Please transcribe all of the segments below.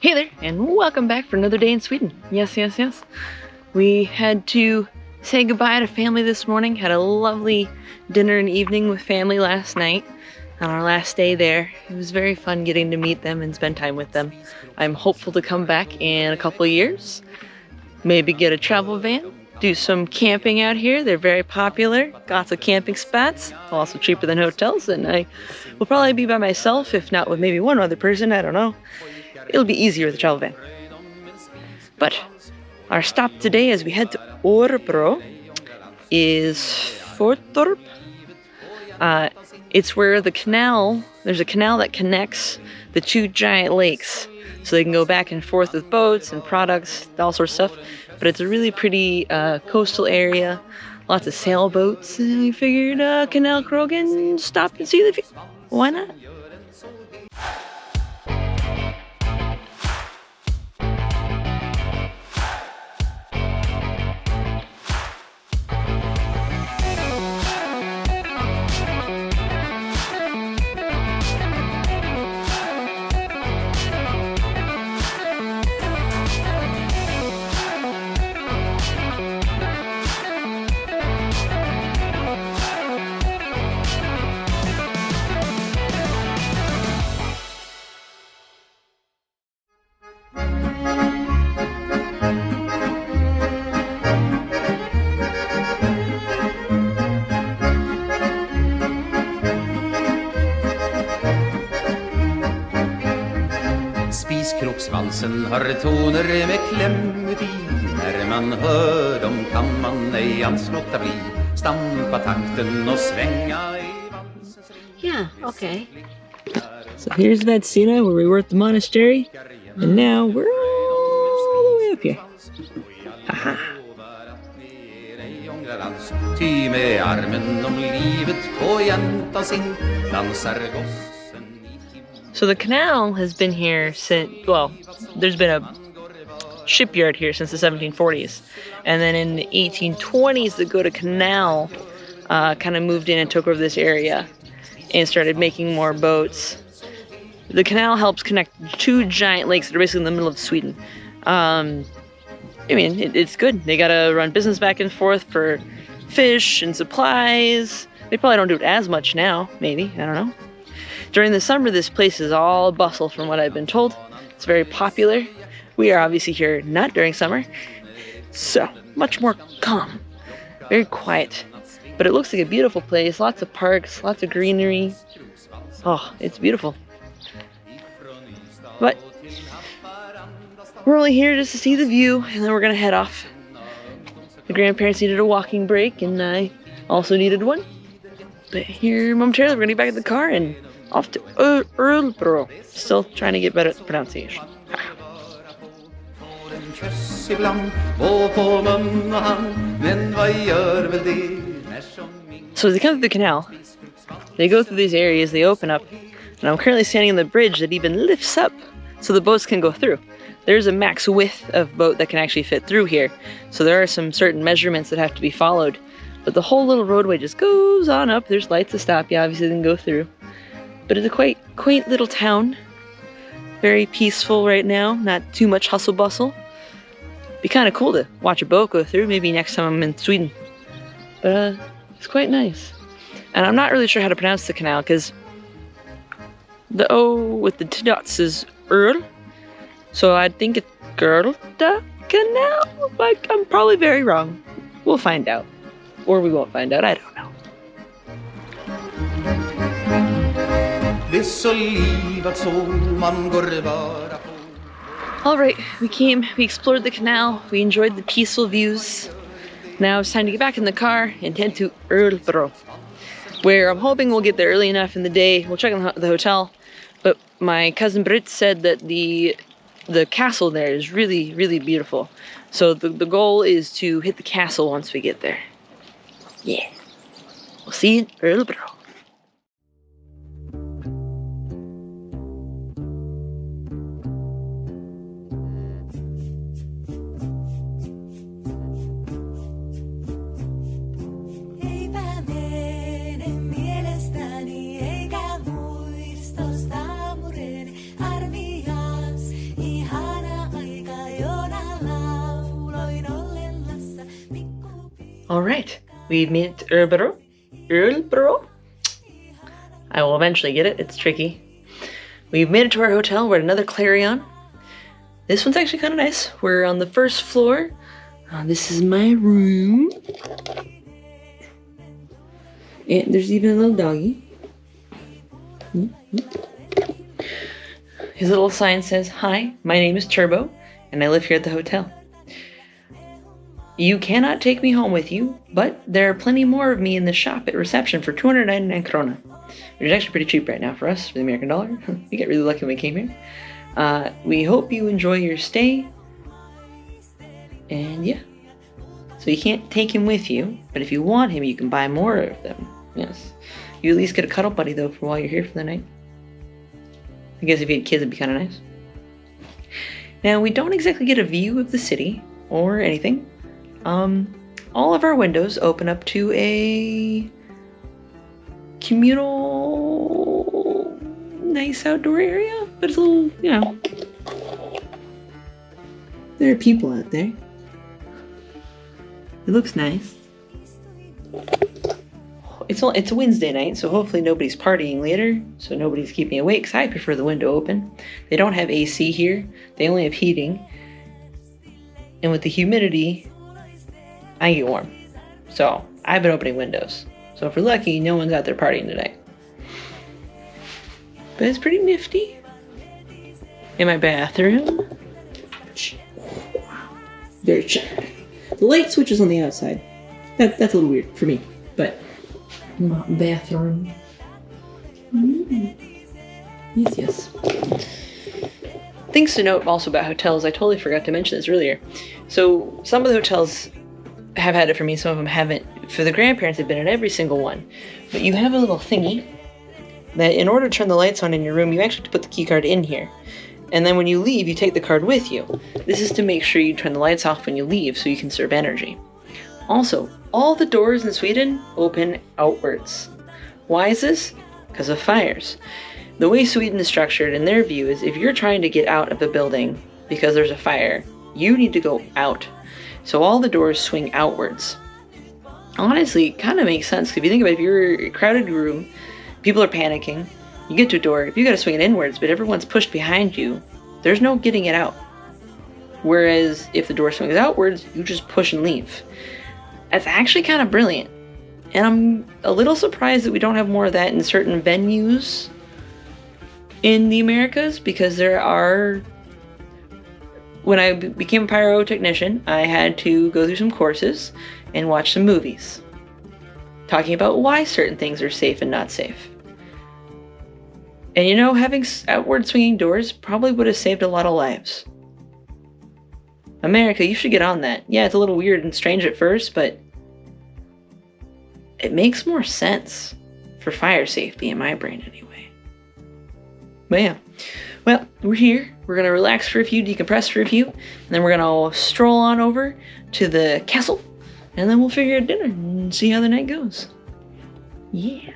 Hey there, and welcome back for another day in Sweden. Yes. We had to say goodbye to family this morning. Had a lovely dinner and evening with family last night on our last day there. It was very fun getting to meet them and spend time with them. I'm hopeful to come back in a couple of years. Maybe get a travel van, do some camping out here. They're very popular. Lots of camping spots, also cheaper than hotels, and I will probably be by myself, if not with maybe one other person, I don't know. It'll be easier with a travel van. But our stop today as we head to Örebro is Fortorp. It's where the canal, there's a canal that connects the two giant lakes. So they can go back and forth with boats and products, all sorts of stuff. But it's a really pretty coastal area, lots of sailboats. And we figured Canal Krogan, stop and see the view. Why not? Kroppsvalsen har toner med kläm uti. När man hör dem kan man ej alls låta bli. Stampa takten och svänga i valsens ring. Yeah, okay. So here's that scene where we were at the monastery, and now we're all the way up here. Haha. Ty med armen om livet på jäntan sin dansar gossen. So the canal has been here since, well, there's been a shipyard here since the 1740s. And then in the 1820s, the Göta Canal kind of moved in and took over this area and started making more boats. The canal helps connect two giant lakes that are basically in the middle of Sweden. I mean, it's good. They gotta run business back and forth for fish and supplies. They probably don't do it as much now, maybe, I don't know. During the summer, this place is all bustle from what I've been told. It's very popular. We are obviously here not during summer, so much more calm, very quiet. But it looks like a beautiful place, lots of parks, lots of greenery. Oh, it's beautiful. But we're only here just to see the view, and then we're gonna head off. The grandparents needed a walking break, and I also needed one. But here momentarily, we're gonna get back in the car and off to Örebro. Still trying to get better at the pronunciation. So as they come through the canal, they go through these areas, they open up, and I'm currently standing on the bridge that even lifts up so the boats can go through. There's a max width of boat that can actually fit through here, so there are some certain measurements that have to be followed. But the whole little roadway just goes on up. There's lights to stop you, obviously, they can go through. But it's a quaint little town. Very peaceful right now, not too much hustle bustle. Be kind of cool to watch a boat go through, maybe next time I'm in Sweden. But it's quite nice. And I'm not really sure how to pronounce the canal, because the O with the two dots is Earl. So I think it's Göta Canal, but I'm probably very wrong. We'll find out. Or we won't find out, I don't know. Alright, we explored the canal, we enjoyed the peaceful views. Now it's time to get back in the car and head to Örebro, where I'm hoping we'll get there early enough in the day. We'll check on the hotel, but my cousin Britt said that the castle there is really, really beautiful. So the goal is to hit the castle once we get there. Yeah, we'll see you in Örebro. Armias i All right, we've made it to Örebro. Örebro? I will eventually get it. It's tricky. We've made it to our hotel. We're at another Clarion. This one's actually kind of nice. We're on the first floor. This is my room. And there's even a little doggy. His little sign says, "Hi, my name is Turbo, and I live here at the hotel. You cannot take me home with you, but there are plenty more of me in the shop at reception for 299 krona, which is actually pretty cheap right now for us, for the American dollar. We get really lucky when we came here. We hope you enjoy your stay." And yeah. So you can't take him with you, but if you want him, you can buy more of them. Yes. You at least get a cuddle buddy, though, for while you're here for the night. I guess if you had kids, it'd be kind of nice. Now, we don't exactly get a view of the city or anything. All of our windows open up to a communal, nice outdoor area, but it's a little, you know, there are people out there. It looks nice. It's a Wednesday night, so hopefully nobody's partying later, so nobody's keeping awake, because I prefer the window open. They don't have AC here. They only have heating. And with the humidity, I get warm. So I've been opening windows. So if we're lucky, no one's out there partying tonight. But it's pretty nifty. In my bathroom. Very shy. The light switch is on the outside. That's a little weird for me, but bathroom. Yes. Things to note also about hotels. I totally forgot to mention this earlier. So some of the hotels have had it for me, some of them haven't. For the grandparents, they've been at every single one. But you have a little thingy that in order to turn the lights on in your room, you actually have to put the key card in here. And then when you leave, you take the card with you. This is to make sure you turn the lights off when you leave so you can conserve energy. Also, all the doors in Sweden open outwards. Why is this? Because of fires. The way Sweden is structured in their view is if you're trying to get out of a building because there's a fire, you need to go out. So all the doors swing outwards. Honestly, it kind of makes sense. If you think about it, if you're in a crowded room, people are panicking, you get to a door, if you got to swing it inwards, but everyone's pushed behind you, there's no getting it out. Whereas if the door swings outwards, you just push and leave. That's actually kind of brilliant. And I'm a little surprised that we don't have more of that in certain venues in the Americas, because there are... When I became a pyrotechnician, I had to go through some courses and watch some movies talking about why certain things are safe and not safe. And you know, having outward swinging doors probably would have saved a lot of lives. America, you should get on that. Yeah, it's a little weird and strange at first, but it makes more sense for fire safety in my brain anyway. But yeah, well, we're here. We're going to relax for a few, decompress for a few, and then we're going to stroll on over to the castle, and then we'll figure out dinner and see how the night goes. Yeah.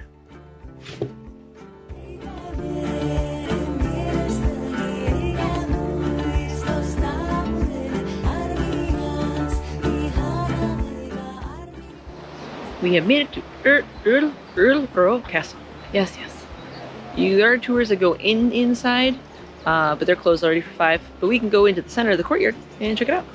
We have made it to Örebro Castle. Yes, yes. There are tours that go inside, but they're closed already for 5. But we can go into the center of the courtyard and check it out.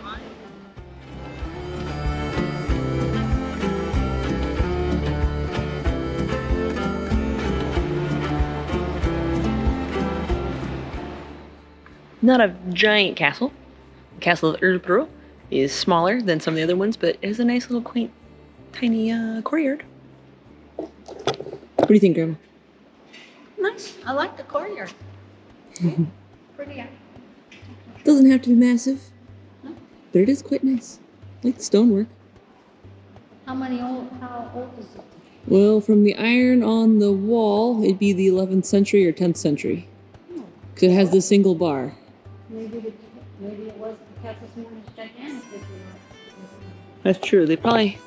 Not a giant castle. The castle of Örebro is smaller than some of the other ones, but it has a nice little quaint, tiny courtyard. What do you think, Grandma? Nice. I like the courtyard. Pretty. Doesn't have to be massive, No? but it is quite nice. I like the stonework. How old is it? Well, from the iron on the wall, it'd be the 11th century or 10th century. Because it has the single bar. Maybe it was because this one is gigantic. That's true. They probably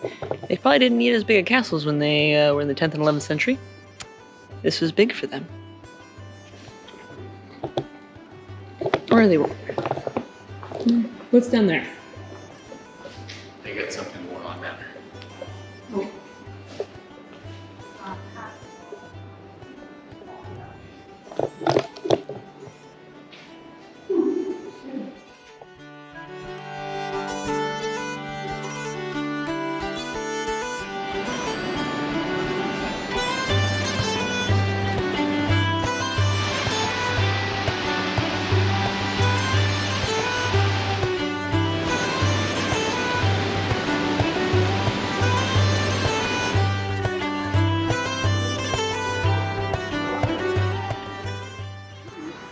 didn't need as big of castles when they were in the 10th and 11th century. This was big for them. Or they were. What's down there? They got something going on down there.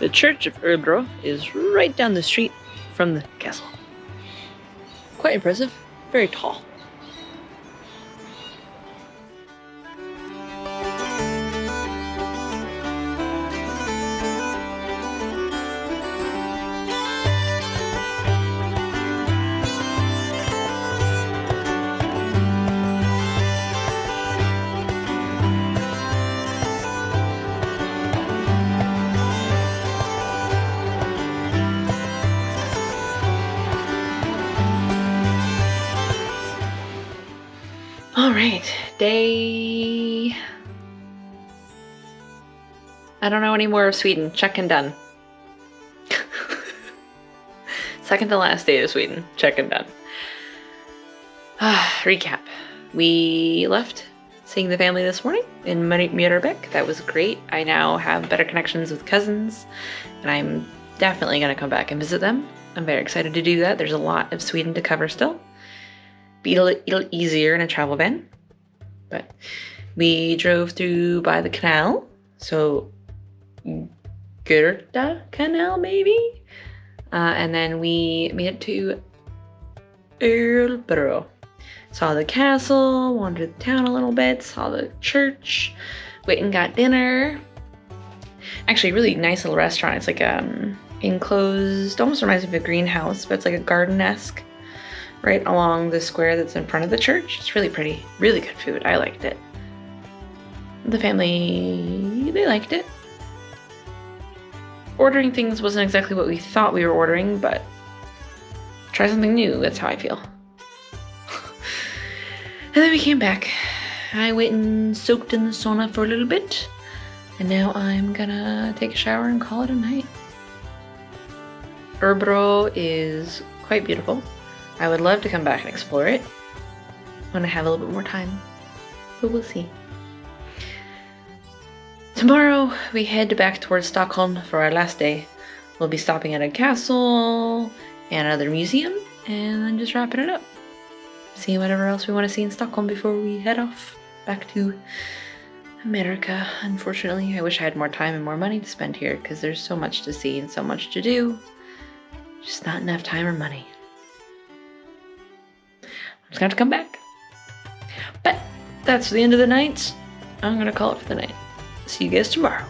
The church of Örebro is right down the street from the castle. Quite impressive, very tall. All right, day... I don't know any more of Sweden. Check and done. Second to last day of Sweden. Check and done. Recap. We left seeing the family this morning in Mjörbäck. That was great. I now have better connections with cousins, and I'm definitely going to come back and visit them. I'm very excited to do that. There's a lot of Sweden to cover still. Be a little easier in a travel van. But we drove through by the canal. So Göta Canal, maybe? And then we made it to Örebro. Saw the castle, wandered the town a little bit, saw the church, went and got dinner. Actually, really nice little restaurant. It's like enclosed, almost reminds me of a greenhouse, but it's like a garden-esque right along the square that's in front of the church. It's really pretty, really good food. I liked it. The family, they liked it. Ordering things wasn't exactly what we thought we were ordering, but try something new, that's how I feel. And then we came back. I went and soaked in the sauna for a little bit, and now I'm gonna take a shower and call it a night. Örebro is quite beautiful. I would love to come back and explore it when I have a little bit more time, but we'll see. Tomorrow we head back towards Stockholm for our last day. We'll be stopping at a castle and another museum, and then just wrapping it up. See whatever else we want to see in Stockholm before we head off back to America. Unfortunately, I wish I had more time and more money to spend here, because there's so much to see and so much to do. Just not enough time or money. I'm just gonna have to come back. But that's the end of the night. I'm gonna call it for the night. See you guys tomorrow.